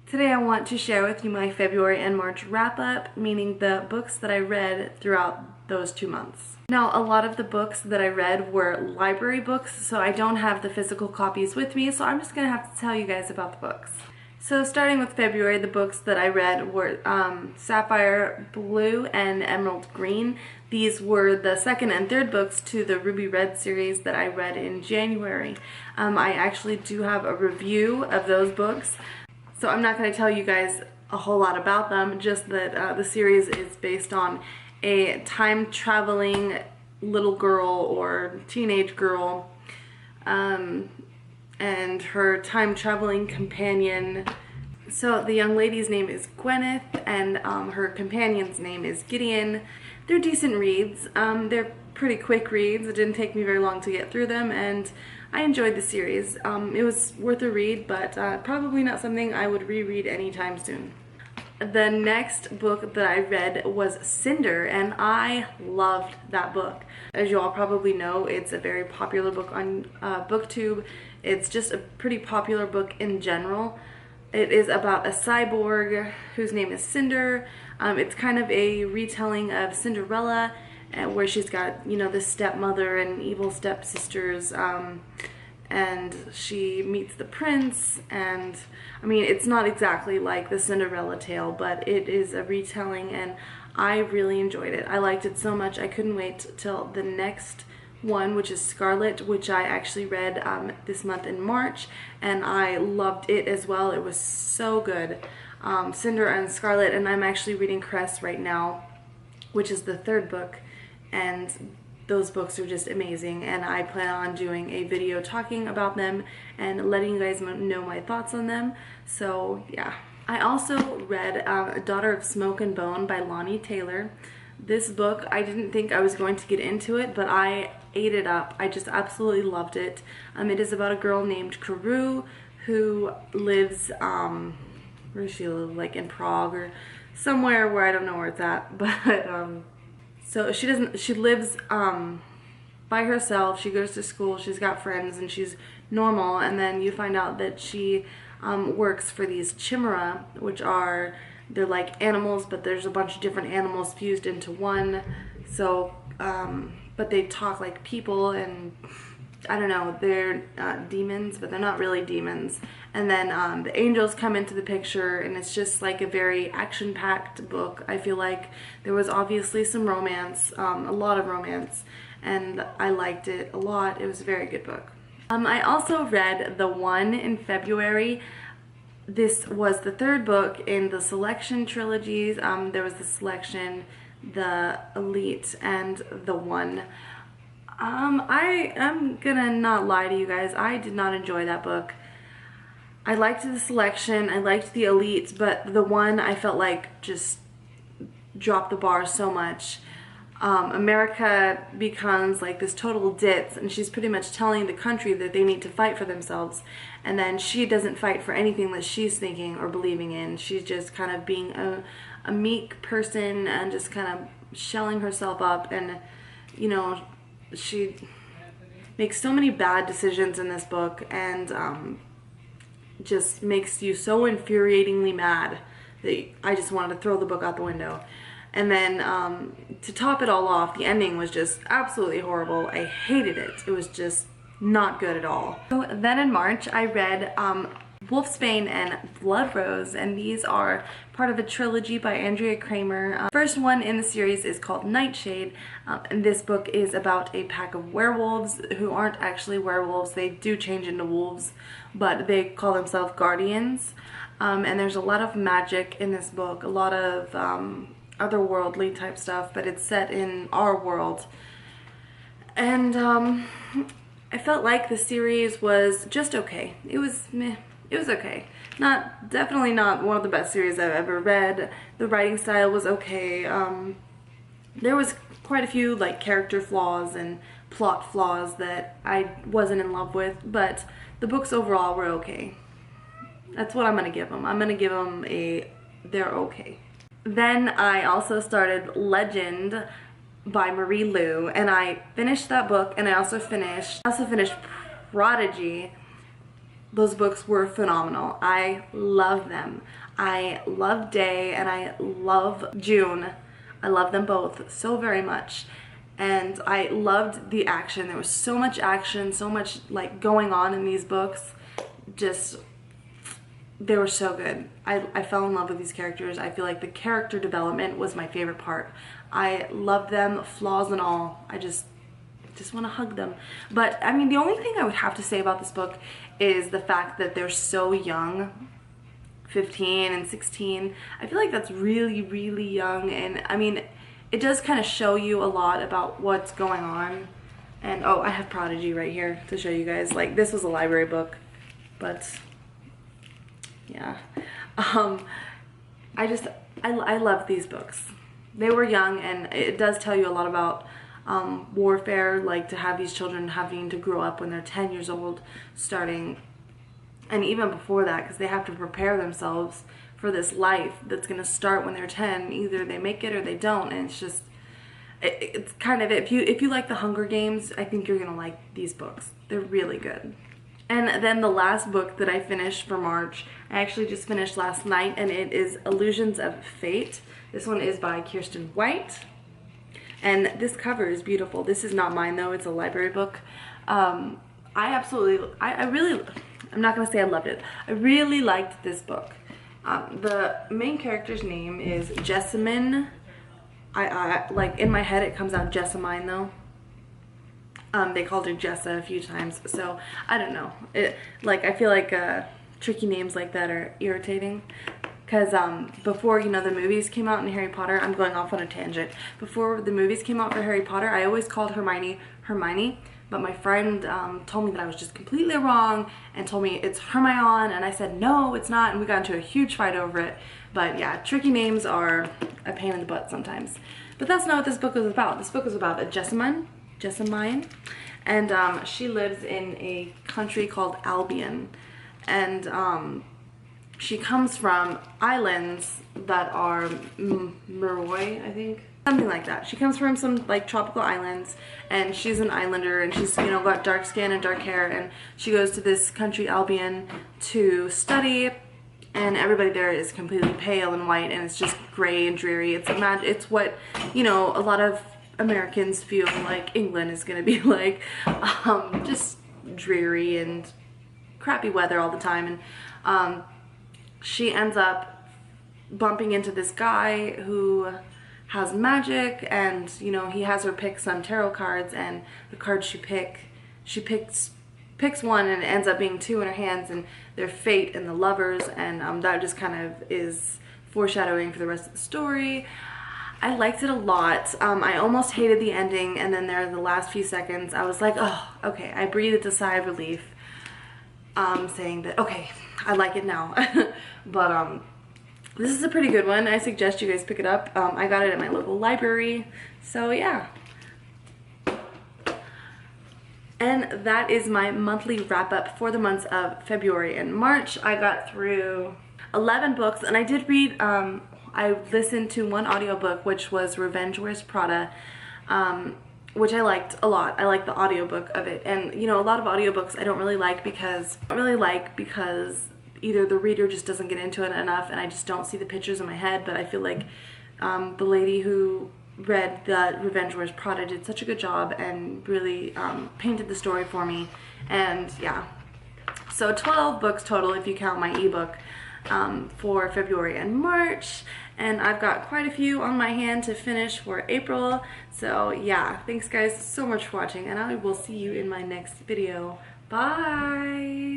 Today I want to share with you my February and March wrap-up, meaning the books that I read throughout those 2 months. Now, a lot of the books that I read were library books, so I don't have the physical copies with me, so I'm just going to have to tell you guys about the books. So starting with February, the books that I read were Sapphire Blue and Emerald Green. These were the second and third books to the Ruby Red series that I read in January. I actually do have a review of those books, so I'm not going to tell you guys a whole lot about them, just that the series is based on a time-traveling little girl or teenage girl and her time-traveling companion. So the young lady's name is Gwyneth and her companion's name is Gideon. They're decent reads. They're pretty quick reads. It didn't take me very long to get through them, and I enjoyed the series. It was worth a read, but probably not something I would reread anytime soon. The next book that I read was Cinder, and I loved that book. As you all probably know, it's a very popular book on BookTube. It's just a pretty popular book in general. It is about a cyborg whose name is Cinder. It's kind of a retelling of Cinderella, where she's got, you know, this stepmother and evil stepsisters, and she meets the prince, and I mean, it's not exactly like the Cinderella tale, but it is a retelling, and I really enjoyed it. I liked it so much I couldn't wait till the next one, which is Scarlet, which I actually read this month in March, and I loved it as well. It was so good. Cinder and Scarlet, and I'm actually reading Cress right now, which is the third book, and those books are just amazing, and I plan on doing a video talking about them and letting you guys know my thoughts on them. So yeah. I also read Daughter of Smoke and Bone by Lonnie Taylor. This book, I didn't think I was going to get into it, but I ate it up. I just absolutely loved it. It is about a girl named Karou who lives, where does she live? Like in Prague or somewhere where I don't know where it's at, but so she lives by herself. She goes to school, she's got friends, and she's normal, and then you find out that she works for these chimera, which are, they're like animals, but there's a bunch of different animals fused into one. So but they talk like people, and I don't know, they're demons, but they're not really demons. And then the angels come into the picture, and it's just like a very action-packed book. I feel like there was obviously some romance, a lot of romance, and I liked it a lot. It was a very good book. I also read The One in February. This was the third book in the Selection trilogies. There was the Selection, the Elite, and The One. I'm gonna not lie to you guys, I did not enjoy that book. I liked the Selection, I liked the Elite, but The One I felt like just dropped the bar so much. America becomes like this total ditz, and she's pretty much telling the country that they need to fight for themselves, and then she doesn't fight for anything that she's thinking or believing in. She's just kind of being a meek person and just kind of shelling herself up, and you know, she makes so many bad decisions in this book, and just makes you so infuriatingly mad that I just wanted to throw the book out the window. And then to top it all off, the ending was just absolutely horrible. I hated it. It was just not good at all. So then in March, I read Wolfsbane and Blood Rose, and these are part of a trilogy by Andrea Kramer. First one in the series is called Nightshade, and this book is about a pack of werewolves who aren't actually werewolves. They do change into wolves, but they call themselves guardians. And there's a lot of magic in this book, a lot of otherworldly type stuff, but it's set in our world. And I felt like the series was just okay. It was meh. It was okay. Definitely not one of the best series I've ever read. The writing style was okay. There was quite a few like character flaws and plot flaws that I wasn't in love with, but the books overall were okay. That's what I'm gonna give them. I'm gonna give them they're okay. Then I also started Legend by Marie Lu, and I finished that book, and I also finished Prodigy. those books were phenomenal. I love them. I love Day and I love June. I love them both so very much. And I loved the action. There was so much action, so much like going on in these books. Just, they were so good. I fell in love with these characters. I feel like the character development was my favorite part. I loved them, flaws and all. I just want to hug them. But I mean, the only thing I would have to say about this book is the fact that they're so young, 15 and 16. I feel like that's really, really young. And I mean, it does kind of show you a lot about what's going on. And oh, I have Prodigy right here to show you guys. Like, this was a library book, but yeah. I love these books. They were young, and it does tell you a lot about warfare, like to have these children having to grow up when they're 10 years old, starting, and even before that, because they have to prepare themselves for this life that's going to start when they're 10. Either they make it or they don't, and it's just, it's kind of, if you like the Hunger Games, I think you're going to like these books. They're really good. And then the last book that I finished for March, I actually just finished last night, and it is Illusions of Fate. This one is by Kiersten White, and this cover is beautiful. This is not mine though, it's a library book. I'm not gonna say I loved it. I really liked this book. The main character's name is Jessamine. I like, in my head it comes out Jessamine though. They called her Jessa a few times, so I don't know. I feel like tricky names like that are irritating. Because before, you know, the movies came out in Harry Potter, I'm going off on a tangent. Before the movies came out for Harry Potter, I always called Hermione, Hermione. But my friend told me that I was just completely wrong and told me it's Hermione, and I said, no, it's not, and we got into a huge fight over it. But yeah, tricky names are a pain in the butt sometimes. But that's not what this book was about. This book was about a Jessamine, and she lives in a country called Albion, and she comes from islands that are Meroy, I think, something like that. She comes from some like tropical islands, and she's an islander, and she's, you know, got dark skin and dark hair, and she goes to this country Albion to study, and everybody there is completely pale and white, and it's just gray and dreary. It's what, you know, a lot of Americans feel like England is gonna be like, just dreary and crappy weather all the time. And she ends up bumping into this guy who has magic, and you know, he has her pick some tarot cards, and the cards she picks one, and it ends up being two in her hands, and they're fate and the lovers, and that just kind of is foreshadowing for the rest of the story. I liked it a lot. I almost hated the ending, and then there in the last few seconds I was like, oh, okay. I breathed a sigh of relief, saying that, okay, I like it now. But this is a pretty good one. I suggest you guys pick it up. I got it at my local library, so yeah. And that is my monthly wrap-up for the months of February and March. I got through 11 books, and I did read, I listened to one audiobook, which was Revenge Wears Prada, which I liked a lot. I liked the audiobook of it. And you know, a lot of audiobooks I don't really like because either the reader just doesn't get into it enough, and I just don't see the pictures in my head. But I feel like the lady who read the Revenge Wears Prada did such a good job and really painted the story for me. And yeah, so 12 books total if you count my ebook for February and March, and I've got quite a few on my hand to finish for April. So yeah, thanks guys so much for watching, and I will see you in my next video. Bye!